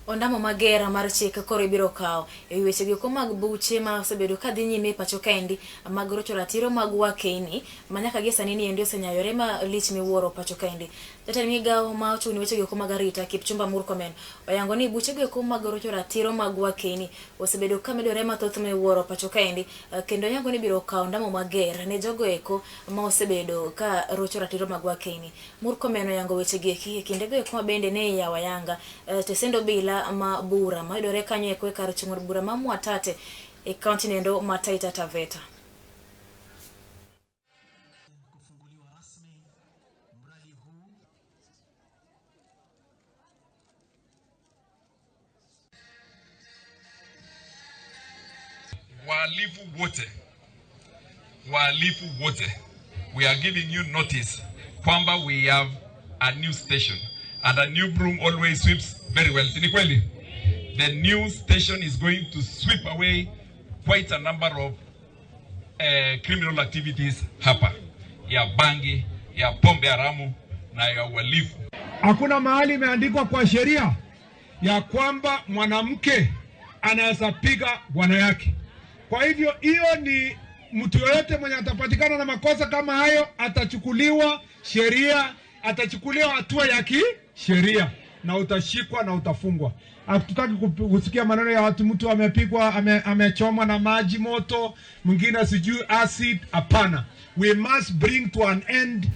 Ondamo magera mar chik koro ibiro kawo e weche gi mag buche ma osebedo ka dhi nyime pacho kaendi mag rocho ratiro mag Wakeyni manyaka gi sani ni endi osenyayore ma lich miwuoro pacho kaendi. Jatend migawo ma ochung' ne weche gi mag arita Kipchumba Murkomen oyango ni buche gi mag rocho ratiro mag Wakeyni osebedo ka medore mathoth miwuoro pacho kaendi, kendo oyango ni biro kawo ondamo mager ne jogo eko ma osebedo ka rocho ratiro mag Wakeyni. Murkomen oyango weche gi e kinde go eko bende ne yawa yanga tesendo bila ma bura ma idore kanyo eko e kar chung'o bura ma Mwatate e kaunti nendo ma Taita Taveta. Wahalifu wote, we are giving you notice kwamba we have a new station and a new broom always sweeps very well. Tinikweli, the new station is going to sweep away quite a number of criminal activities hapa ya bangi, ya pombe haramu na ya uhalifu. Hakuna mahali imeandikwa kwa sheria ya kwamba mwanamke anaweza piga bwana yake. Kwa hivyo hiyo ni mtu yoyote mwenye atapatikana na makosa kama hayo atachukuliwa sheria, atachukuliwa hatua ya kisheria na utashikwa na utafungwa. Hatutaki kusikia maneno ya watu mtu amepigwa, amechomwa na maji moto, mwingine sijui acid. Hapana. We must bring to an end